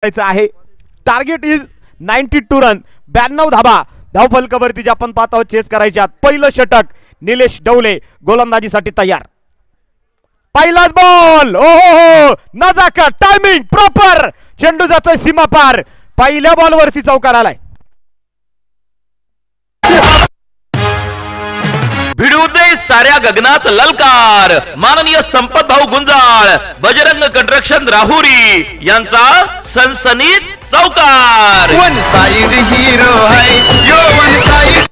आहे. Target is 92 run, 92 धाबा धावफलकावरती जे आपण पाहत आहोत चेस करायच्यात. पहिलं षटक निलेश डवले गोलंदाजीसाठी तयार. पहिलाच बॉल, ओहो नजाकत, टायमिंग प्रॉपर, चेंडू जातोय सीमा पार. पहिल्या बॉलवरती चौकार आलाय. भिडू दे साऱ्या गगनात ललकार. माननीय संपत भाऊ गुंजाळ, बजरंग कंस्ट्रक्शन राहुरी यांचा सनसनीत चौकार. वन साइड हीरो है यो वन साइड.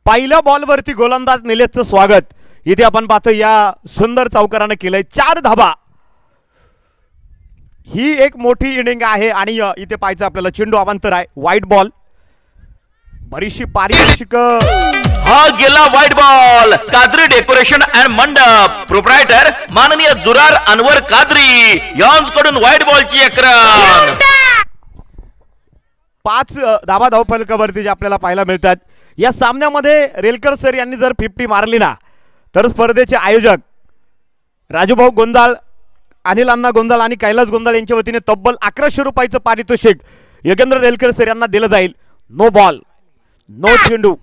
पहिल्या बॉलवरती गोलंदाज निलेशचं स्वागत. इथे आपण पाहतो या सुंदर चौकाराने केलंय 4 धाबा. ही एक मोठी इनिंग आहे आणि इथे पाहायचं आपल्याला चेंडू अवांतर आहे. व्हाईट बॉल, बरीचशी पारितोषिक. हा गेला white ball. Qadri decoration and मंडप प्रोप्रायटर माननीय जुरार अनवर कादरी यांच्याकडून व्हाईट बॉलची एकरन. 5 धाबा धावफलकावरती जे आपल्याला पाहायला मिळतात. या सामन्यामध्ये रेलकर सर यांनी जर 50 मारली ना तर स्पर्धेचे आयोजक राजूभाऊ गोंदाळ, अनिल अण्णा गोंदाळ आणि कैलास गोंदाळ यांच्या वतीने तब्बल 1100 रुपयाचं पारितोषिक योगेंद्र रेलकर सर यांना दिलं जाईल. नो बॉल, नो चेंडू.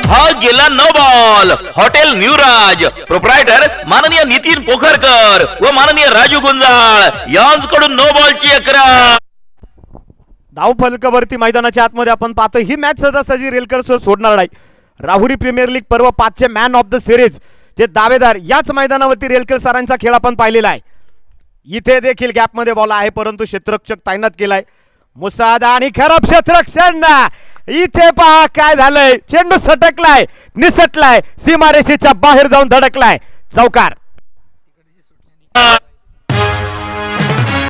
हा गेला नो बॉल. हॉटेल न्यूराज प्रोप्रायटर माननीय नितीन पोखरकर व माननीय राजू गुंजाळ यांच्याकडून नो बॉलची एकरन. धावफलकावरती मैदानाच्या आतमध्ये आपण पाहतो ही मॅच सहजासहजी रेलकर सर सोडणार नाही. राहुरी प्रीमियर लीग पर्व 5 चे मॅन ऑफ द सिरीज जे दावेदार याच मैदानावरती रेलकर सरांचा खेळ आपण पाहिलेला आहे. इथे देखील गॅपमध्ये बॉल आहे परंतु क्षेत्ररक्षक तैनात केलाय. मुसादा आणि खराब क्षेत्ररक्षण. इथे पहा काय झालंय, चेंडू सटकलाय, निसटलाय, सीमारेषेच्या बाहेर जाऊन धडकलाय. चौकार.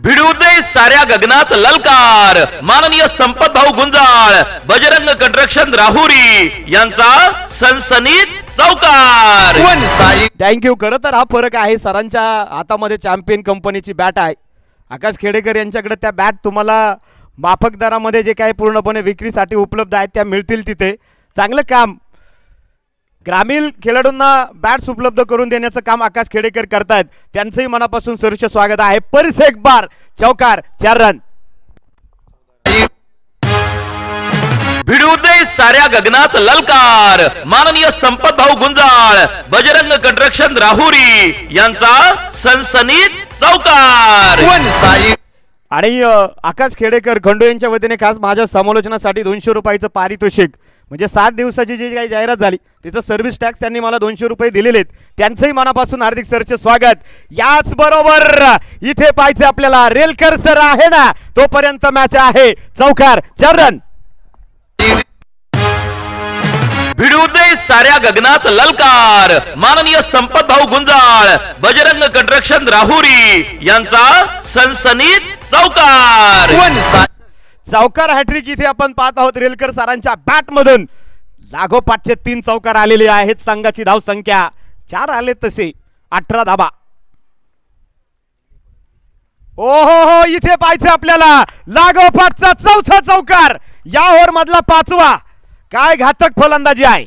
भिडू दे साऱ्या गगनात ललकार. माननीय संपत भाऊ गुंजाळ, बजरंग कंस्ट्रक्शन राहुरी यांचा सनसनीत चौकार. One side. थँक्यू. खरं तर हा फरक आहे, सरांच्या हातामध्ये चॅम्पियन कंपनीची बॅट आहे. आकाश खेडेकर यांच्याकडे त्या बॅट तुम्हाला माफक दरामध्ये जे काही पूर्णपणे विक्रीसाठी उपलब्ध आहेत त्या मिळतील तिथे. चांगलं काम ग्रामीण खेळाडूंना बॅट्स उपलब्ध करून देण्याचं काम आकाश खेडेकर करतायत. त्यांचंही मनापासून सहर्ष स्वागत आहे. परस एक बार चौकार, 4 रन. भिडू दे साऱ्या गगनात ललकार. माननीय संपत भाऊ गुंजाळ, बजरंग कंस्ट्रक्शन राहुरी यांचा सनसनीत चौकार. One side. आणि आकाश खेडेकर खंडू यांच्या वतीने खास माझ्या समालोचनासाठी 200 रुपयाचं पारितोषिक, म्हणजे 7 दिवसाची जी काही जाहिरात झाली तिचं सर्व्हिस टॅक्स त्यांनी मला 200 रुपये दिलेले आहेत. त्यांचंही मनापासून हार्दिक सरचे स्वागत. याच बरोबर इथे पाहायचे आपल्याला रेलकर सर आहे ना तोपर्यंत मॅच आहे. चौकार, 4 रन. भिडू दे साऱ्या गगनात ललकार. माननीय संपत भाऊ गुंजाळ, बजरंग कंस्ट्रक्शन राहुरी यांचा सनसनीत चौकार. One side. चौकार हॅट्रिक इथे आपण पाहत आहोत रेलकर सरांच्या बॅट मधून. लागोपाठचे 3 चौकार आलेले आहेत. संघाची धाव संख्या 4 आले तसे 18 धाबा. ओहो इथे पाहायचं आपल्याला लागोपाठचा 4था चौकार, या ओव्हर मधला 5वा. काय घातक फलंदाजी आहे.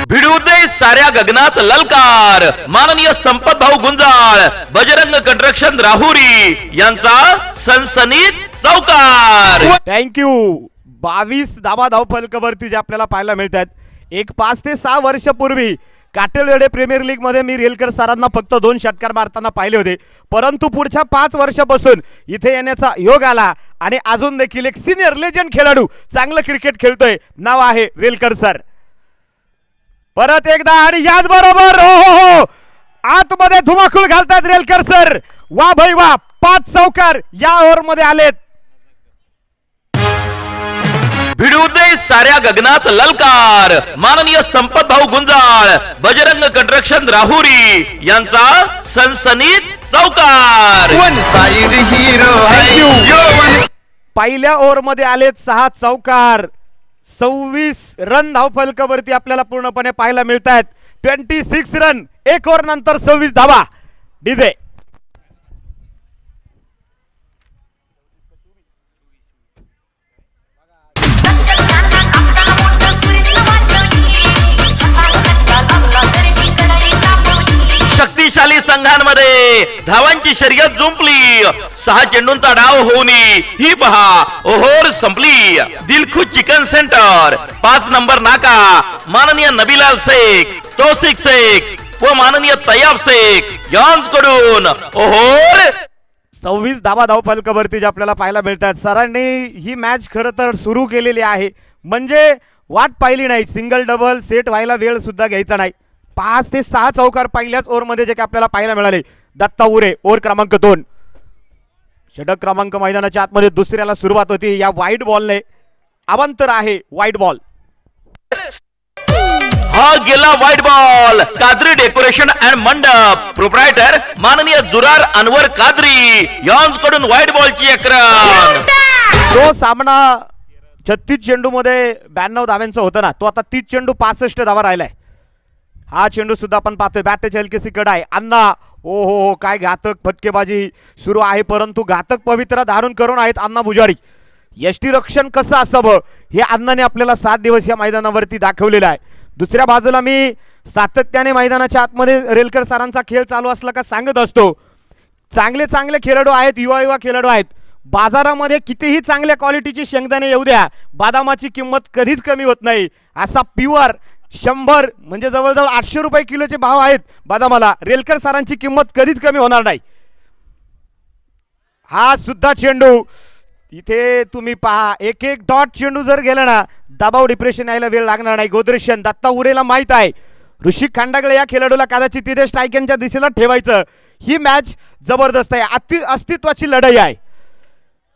भिडू दे साऱ्या गगनात ललकार. माननीय संपत भाऊ गुंजाळ, बजरंग कंस्ट्रक्शन राहुरी यांचा सनसनीत चौकार. थँक्यू. 22 धाबा धावफलकावरती जे आपल्याला पाहायला मिळतात. एक 5 ते 6 वर्षापूर्वी काटेलवेडे प्रीमियर लीग मध्ये मी रेलकर सरांना फक्त 2 षटकार मारताना पाहिले होते, परंतु पुढच्या 5 वर्षापासून इथे येण्याचा योग आला आणि अजून देखील एक सिनियर लेजंड खेळाडू चांगलं क्रिकेट खेळतोय, नाव आहे रेलकर सर. परत एकदा आणि याच बरोबर हो आतमध्ये धुमाकूळ घालतात रेलकर सर. वा भाई वा, 5 चौकार या ओव्हर मध्ये आलेत. भिडू दे साऱ्या गगनात ललकार. माननीय संपत भाऊ गुंजाळ, बजरंग कंस्ट्रक्शन राहुरी यांचा सनसनीत चौकार. वन साइड हीरो है यो वन. पहिल्या ओव्हर मध्ये आलेत 6 चौकार. 26 रन धावफलकावरती आपल्याला पूर्णपणे पाहायला मिळत आहेत. 26 रन 1 ओव्हर नंतर 26 धावा. डीजे संघांमध्ये धावांची शर्यत जुंपली. 6 चेंडूंचा डाव होऊन ही पहा ओहोर संपली. दिलखुश चिकन सेंटर 5 नंबर नाका माननीय नबीलाल शेख, तौसिक शेख व माननीय तैयब शेख यांच्याकडून ओहोर 26 धावा फलकावरती जे आपल्याला पाहायला मिळतात. सरांनी ही मॅच खरं तर सुरू केलेली आहे, म्हणजे वाट पाहिली नाही. सिंगल डबल सेट व्हायला वेळ सुद्धा घ्यायचा नाही. 5 ते 6 चौकार पहिल्याच ओव्हरमध्ये जे काही आपल्याला पाहायला मिळाले. दत्ता उरे ओव्हर क्रमांक 2, षटक क्रमांक मैदानाच्या आतमध्ये दुसऱ्याला सुरुवात होती. या वाईट बॉलने अवांतर आहे वाईट बॉल. हा गेला white ball. Qadri decoration and मंडप प्रोप्रायटर माननीय जुरार अनवर कादरी यांच्याकडून व्हाईट बॉलची एक रन. तो सामना 36 चेंडू मध्ये 92 धाव्यांचा होता ना, तो आता 30 चेंडू 65 धावा राहिलाय. हा चेंडू सुद्धा आपण पाहतोय. बॅटच्या हलकेसी कडा आहे. अण्णा ओ हो काय घातक फटकेबाजी सुरू आहे, परंतु घातक पवित्रा धारण करून आहेत अण्णा पुजारी. यष्टीरक्षण कसं असावं हे अण्णाने आपल्याला 7 दिवस या मैदानावरती दाखवलेलं आहे. दुसऱ्या बाजूला मी सातत्याने मैदानाच्या आतमध्ये रेलकर सरांचा खेळ चालू असला का सांगत असतो, चांगले चांगले खेळाडू आहेत, युवा खेळाडू आहेत. बाजारामध्ये कितीही चांगल्या क्वालिटीची शेंगदाणे येऊ द्या, बदामाची किंमत कधीच कमी होत नाही. असा प्युअर 100 म्हणजे जवळजवळ 800 रुपये किलोचे भाव आहेत बदामाला. रेलकर सरांची किंमत कधीच कमी होणार नाही. हा सुद्धा चेंडू इथे तुम्ही पहा, एक डॉट चेंडू जर गेला ना, दबाव डिप्रेशन यायला वेळ लागणार नाही. गोदरेशन दत्ता उरेला माहित आहे, ऋषिक खांडागळे या खेळाडूला कदाचित तिथे स्ट्रायकांच्या दिशेला ठेवायचं. ही मॅच जबरदस्त आहे, अस्तित्वाची लढाई आहे.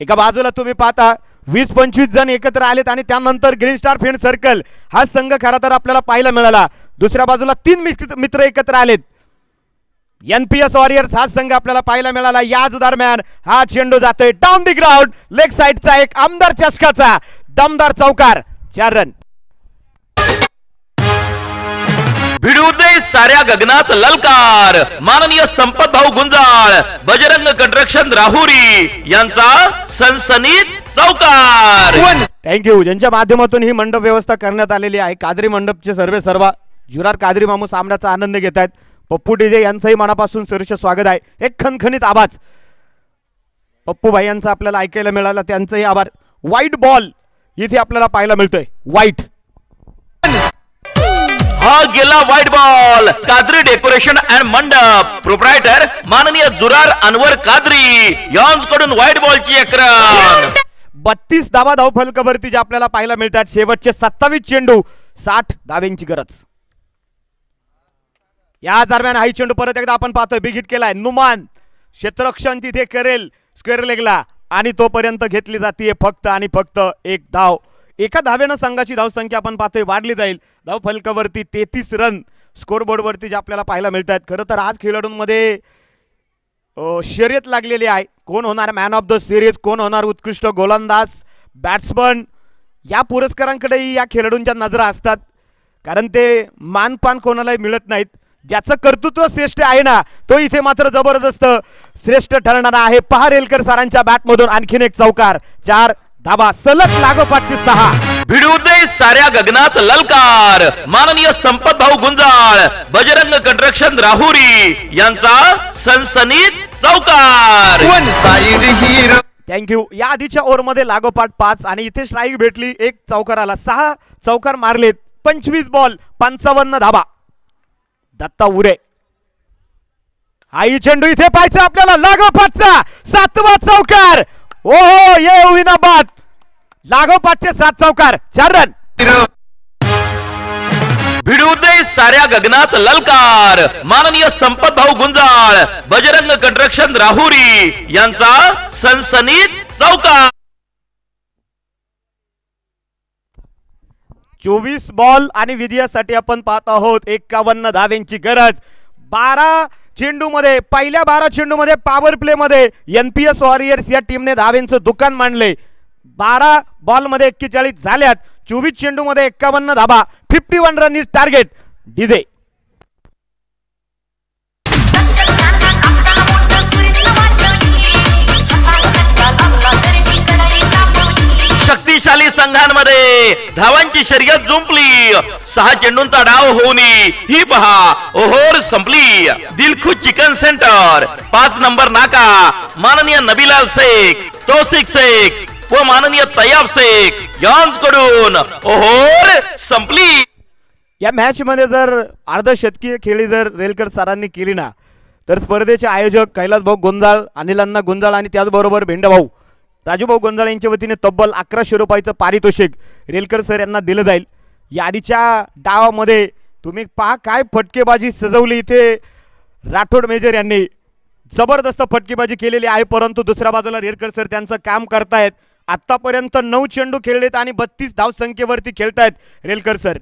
एका बाजूला तुम्ही पाहता 20-25 जण एकत्र आलेत आणि त्यानंतर ग्रीन स्टार फ्रेंड सर्कल हा संघ खरा तर आपल्याला पाहायला मिळाला. दुसऱ्या बाजूला 3 मित्र एकत्र आलेत. NPS वॉरियर्स हा संघ आपल्याला पाहायला मिळाला. याच दरम्यान हा चेंडू जातोय डाऊन दी ग्राउंड, लेग साइडचा एक आमदार चषकाचा दमदार चौकार, 4 रन. भिडूदे साऱ्या गगनात ललकार माननीय संपत भाऊ गुंजाळ बजरंग कंस्ट्रक्शन राहुरी यांचा सनसनीत चौकार. थँक्यू. ज्यांच्या माध्यमातून ही मंडप व्यवस्था करण्यात आलेली आहे. कादरी मंडपचे सर्व जुरार कादरी मामू सामन्याचा आनंद घेत आहेत. पप्पू डीजे यांचंही मनापासून सरस स्वागत आहे. एक खणखणीत आवाज पप्पू भाई यांचा आपल्याला ऐकायला मिळाला, त्यांचंही आभार. व्हाईट बॉल इथे आपल्याला पाहायला मिळतोय. व्हाईट हा गेला white ball. Qadri decoration and मंडप प्रोप्रायटर माननीय जुरार अनवर कादरी यांच्याकडून व्हाईट बॉलची एक रन. 32 धावा फलकावरती जे आपल्याला पाहायला मिळतात. शेवटचे 27 चेंडू 60 धाव्यांची गरज. या दरम्यान हा चेंडू परत एकदा आपण पाहतोय, बिग हिट केलाय. नुमान क्षेत्ररक्षण तिथे करेल स्क्वेअर लेगला आणि तोपर्यंत घेतली जाते फक्त आणि फक्त 1 धाव. एका धावेनं संघाची धावसंख्या आपण पाहतोय वाढली जाईल. धाव फलकावरती 33 रन स्कोरबोर्डवरती जे आपल्याला पाहायला मिळतात. खरं तर आज खेळाडूंमध्ये शर्यत लागलेली आहे. कोण होणार मॅन ऑफ द सिरीज, कोण होणार उत्कृष्ट गोलंदाज, बॅट्समन, या पुरस्कारांकडेही या खेळाडूंच्या नजरा असतात. कारण ते मानपान कोणालाही मिळत नाहीत. ज्याचं कर्तृत्व श्रेष्ठ आहे ना, तो इथे मात्र जबरदस्त श्रेष्ठ ठरणार आहे. पहा रेलकर सरांच्या बॅटमधून आणखीन एक चौकार, 4 धाबा सलग लागोपाठची 6. भिडूदे साऱ्या गगनात ललकार माननीय संपत भाऊ गुंजाळ बजरंग कंस्ट्रक्शन राहुरी यांचा सनसनीत चौकार. One side hero. थँक्यू. या आधीच्या ओव्हरमध्ये लागोपाठ 5 आणि इथे स्ट्राईक भेटली, 1 चौकार आला. 6 चौकार मारलेत. 25 बॉल 55 धाबा. दत्ता उरे हाई चेंडू इथे पाहायचा आपल्याला, लागोपाठचा 7वा चौकार. ओहो ये विना बात. लागोपाठचे 7 चौकार, 4 रन. भिडूदे साऱ्या गगनात ललकार माननीय संपत भाऊ गुंजाळ बजरंग कंस्ट्रक्शन राहुरी यांचा सनसनीत चौकार. 24 बॉल आणि विजयासाठी आपण पाहत आहोत 51 धाव्यांची गरज. 12 चेंडूमध्ये, पहिल्या 12 चेंडूमध्ये पॉवर प्ले मध्ये NPS वॉरियर्स या टीमने धाव्यांचं दुकान मांडले. 12 बॉल मध्ये 41 झाल्यात. 24 चेंडू मध्ये 51 धाबा. 51 रन इज टार्गेट. डीजे शक्ती शक्तिशाली संघांमध्ये धावांची शर्यत जुंपली. 6 चेंडूंचा डाव होऊन ही पहा ओहोर संपली. दिलखुश चिकन सेंटर 5 नंबर नाका माननीय नबीलाल शेख, तौसिक शेख व माननीय तैयब शेख यांच्याकडून ओहोर संपली. या मॅच मध्ये जर अर्धशतकीय खेळी जर रेलकर सरांनी केली ना तर स्पर्धेचे आयोजक कैलास भाऊ गोंजाळ, अनिल अण्णा गोंजाळ आणि त्याचबरोबर भेंडभाऊ राजूभाऊ गोंजाळ यांच्या वतीने तब्बल 1100 रुपयाचं पारितोषिक रेलकर सर यांना दिलं जाईल. यादीच्या डावामध्ये तुम्ही पहा काय फटकेबाजी सजवली इथे. राठोड मेजर यांनी जबरदस्त फटकेबाजी केलेली आहे, परंतु दुसऱ्या बाजूला रेलकर सर त्यांचं काम करतायत. आतापर्यंत 9 चेंडू खेळलेत आणि 32 धावसंख्येवरती खेळतायत रेलकर सर.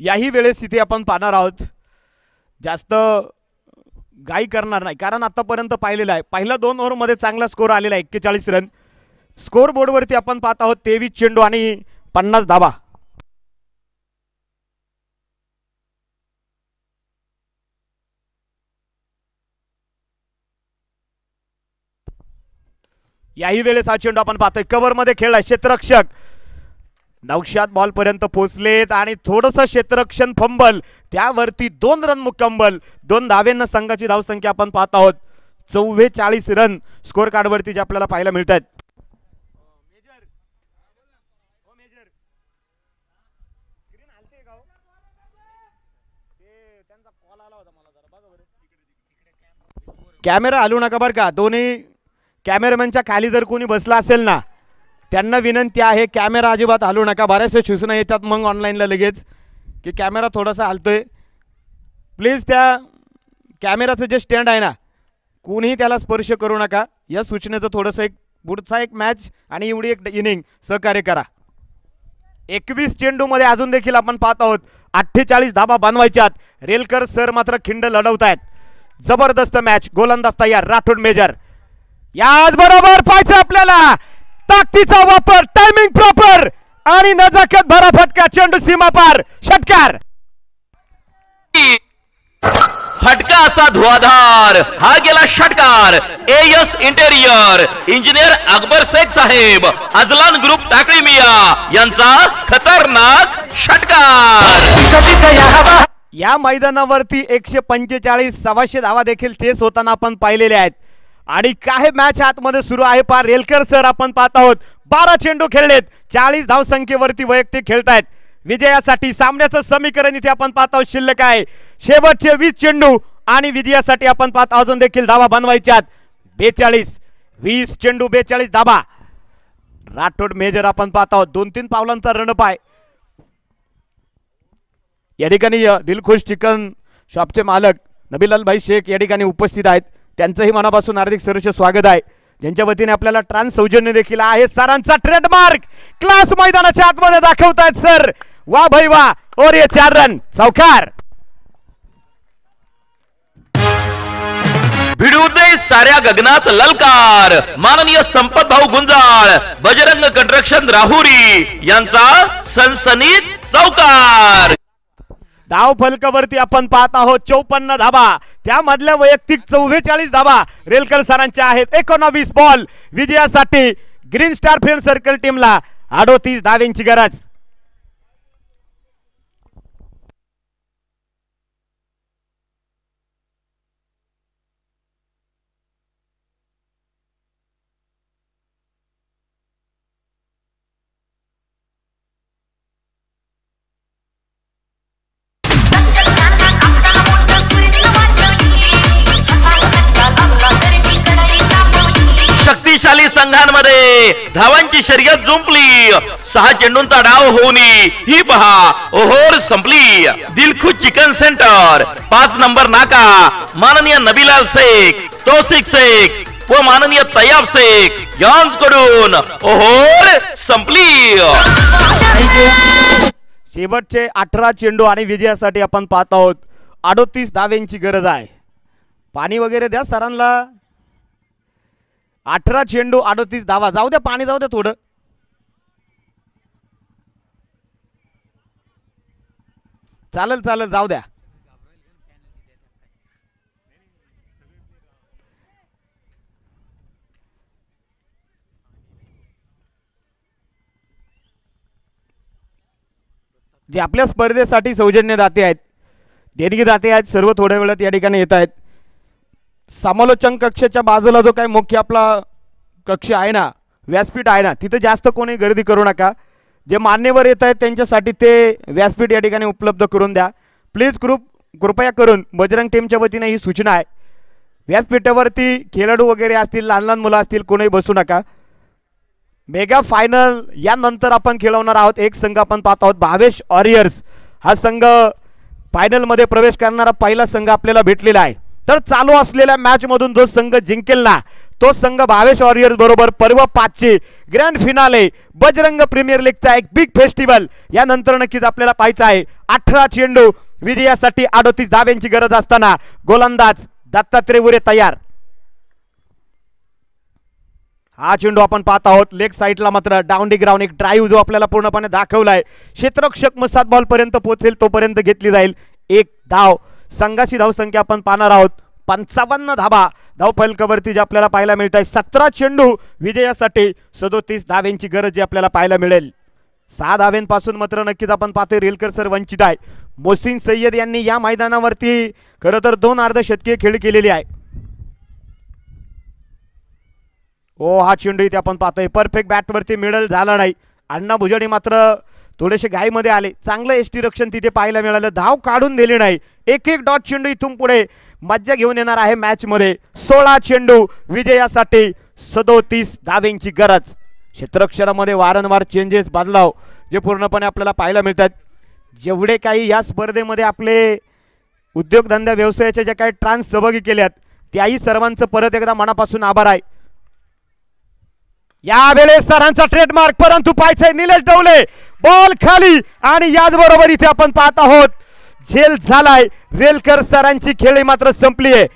याही वेळेस इथे आपण पाहणार आहोत, जास्त गाई करणार नाही कारण आतापर्यंत पाहिलेलं आहे. पहिल्या 2 ओव्हरमध्ये चांगला स्कोर आलेला आहे 41 रन. स्कोर बोर्डवरती आपण पाहत आहोत 23 चेंडू आणि 50 धावा. याही वेळेस हा चेंडू आपण पाहतोय कव्हरमध्ये खेळला. क्षेत्ररक्षक नौशाद बॉल पर्यंत पोहोचलेत आणि थोडंसं क्षेत्ररक्षण फंबल, त्यावरती 2 रन मुक्कांबल. 2 धावेंना संघाची धावसंख्या आपण पाहत आहोत 44 रन स्कोर कार्डवरती जे आपल्याला पाहायला मिळतात. कॅमेरा हलवू नका बरं का. दोन्ही कॅमेरामॅनच्या खाली जर कोणी बसला असेल ना त्यांना विनंती आहे कॅमेरा अजिबात हलवू नका. बऱ्याचशा सूचना येतात मग ऑनलाईनला लगेच की कॅमेरा थोडासा हलतोय. प्लीज त्या कॅमेराचं जे स्टँड आहे ना कोणीही त्याला स्पर्श करू नका. या सूचनेचं थोडंसं पुढचा एक मॅच आणि एवढी एक इनिंग सहकार्य करा. 21 चेंडूमध्ये अजून देखील आपण पाहत आहोत 48 धाबा बनवायच्यात. रेलकर सर मात्र खिंड लढवत आहेत. जबरदस्त मॅच. गोलंदाज तयार राठोड मेजर. याच बरोबर पाहायचं आपल्याला ताकदीचा वापर, टायमिंग प्रॉपर आणि नजाकत भरा फटका. चेंडू सीमा पार, षटकार. फटका असा धुआधार, हा गेला षटकार. A S interior engineer Akbar Sheikh साहेब, अजलान ग्रुप टाकळी मिया यांचा खतरनाक षटकार. या मैदानावरती 145 सव्वाशे धावा देखील चेस होताना आपण पाहिलेले आहेत. आणि काय मॅच आतमध्ये सुरू आहे पा. रेलकर सर आपण पाहत आहोत 12 चेंडू खेळलेत, 40 धावसंख्येवरती वैयक्तिक खेळतायत. विजयासाठी सामन्याचं समीकरण इथे आपण पाहत आहोत शिल्लक आहे. शेवटचे 20 चेंडू आणि विजयासाठी आपण पाहत अजून देखील धावा बनवायच्यात 42. 20 चेंडू 42 धावा. राठोड मेजर आपण पाहत आहोत 2-3 पावलांचा रणप आहे. या ठिकाणी दिलखुश चिकन शॉपचे मालक नबीलाल भाई शेख या ठिकाणी उपस्थित आहेत. त्यांचंही मनापासून हार्दिक सहर्ष स्वागत आहे. ज्यांच्या वतीने आपल्याला ट्रान्स सौजन्य देखील आहे. सरांचा ट्रेडमार्क क्लास मैदानाच्या आतमध्ये दाखवतायत सर. वा भाई वा. और ये 4 रन चौकार. भिडू दे साऱ्या गगनात ललकार. माननीय संपत भाऊ गुंजाळ, बजरंग कंस्ट्रक्शन राहुरी यांचा सनसनीत चौकार. धाव फलकावरती आपण पाहत आहोत 54 धाबा. त्यामधल्या वैयक्तिक 44 धाबा रेलकर सरांच्या आहेत. 19 बॉल. विजयासाठी ग्रीन स्टार फ्रेंड सर्कल टीमला 38 धाव्यांची गरज. शक्तिशाली संघांमध्ये धावांची शर्यत जुंपली. 6 चेंडूंचा डाव होऊन ही पहा ओहोर संपली. दिलखुश चिकन सेंटर 5 नंबर नाका माननीय नबीलाल शेख, तौसिक शेख व माननीय तैयब शेख यांच्याकडून ओहोर संपली. शेवटचे 18 चेंडू आणि विजयासाठी आपण पाहत आहोत 38 धाव्यांची गरज आहे. पाणी वगैरे द्या सरांना. 18 चेंडू 38 धावा. जाऊ द्या पाणी जाऊ द्या थोडं. चालेल चालेल जाऊ द्या. जे आपल्या स्पर्धेसाठी सौजन्य दाते आहेत, देणगी दाते आहेत, सर्व थोड्या वेळात या ठिकाणी येत आहेत. समालोचन कक्षाच्या बाजूला जो काही मुख्य आपला कक्ष आहे ना, व्यासपीठ आहे ना, तिथे जास्त कोणी गर्दी करू नका. जे मान्यवर येत आहेत त्यांच्यासाठी ते व्यासपीठ या ठिकाणी उपलब्ध करून द्या प्लीज. कृपया करून बजरंग टीमच्या वतीने ही सूचना आहे. व्यासपीठावरती खेळाडू वगैरे असतील, लहान लहान मुलं असतील, कोणी बसू नका. मेगा फायनल यानंतर आपण खेळवणार आहोत. एक संघ आपण पाहत आहोत, भावेश वॉरियर्स. हा संघ फायनलमध्ये प्रवेश करणारा पहिला संघ आपल्याला भेटलेला आहे. तर चालू असलेल्या मॅच मधून जो संघ जिंकेल ना, तो संघ भावेश वॉरियर्स बरोबर पर्व 5 ची ग्रँड फिनाले बजरंग प्रीमियर लीगचा एक बिग फेस्टिवल यानंतर नक्कीच आपल्याला पाहायचा आहे. 18 चेंडू विजयासाठी 38 धाव्यांची गरज असताना गोलंदाज दत्तात्रय उरे तयार. हा चेंडू आपण पाहत आहोत लेग साईडला, मात्र डाऊन दी ग्राउंड एक ड्राईव्ह जो आपल्याला पूर्णपणे दाखवलाय. क्षेत्ररक्षक मुसाद बॉल पर्यंत पोहोचेल तोपर्यंत घेतली जाईल 1 धाव. संघाची धावसंख्या आपण पाहणार आहोत 55 धावा धावफलकावरती जे आपल्याला पाहायला मिळत आहे. 17 चेंडू विजयासाठी 37 धाव्यांची गरज जी आपल्याला पाहायला मिळेल. 6 धाव्यांपासून मात्र नक्कीच आपण पाहतोय रेलकर सर वंचित आहे. मोहसिन सय्यद यांनी या मैदानावरती खरं तर 2 अर्धशतकीय खेळ केलेली आहे. हा चेंडू इथे आपण पाहतोय परफेक्ट बॅटवरती मिडल झाला नाही. अण्णा भुजाडी मात्र थोडेसे घाईमध्ये आले. चांगलं एसटी रक्षण तिथे पाहायला मिळालं. धाव काढून दिली नाही. एक डॉट चेंडू इथून पुढे मज्जा घेऊन येणार आहे मॅच मध्ये. 16 चेंडू विजयासाठी 37 धाव्यांची गरज. क्षेत्ररक्षणामध्ये वारंवार चेंजेस बदलाव जे पूर्णपणे आपल्याला पाहायला मिळतात. जेवढे काही या स्पर्धेमध्ये आपले उद्योगधंदा व्यवसायाच्या ज्या काही ट्रान्स सहभागी केल्यात त्याही सर्वांचं परत एकदा मनापासून आभार आहे. यावेळेस सरांचा ट्रेडमार्क, परंतु पाहायचंय निलेश डवले बॉल खाली आणि याचबरोबर इथे आपण पाहत आहोत झेल झालाय. रेलकर सरांची खेळी मात्र संपली आहे.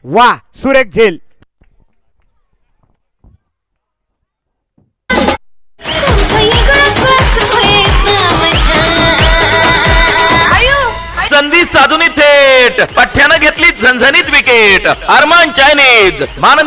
वा सुरेख झेल. संधी साधून थेट पठ्ठ्यानं घेतली झणझणीत विकेट. अरमान चायनीज माननीय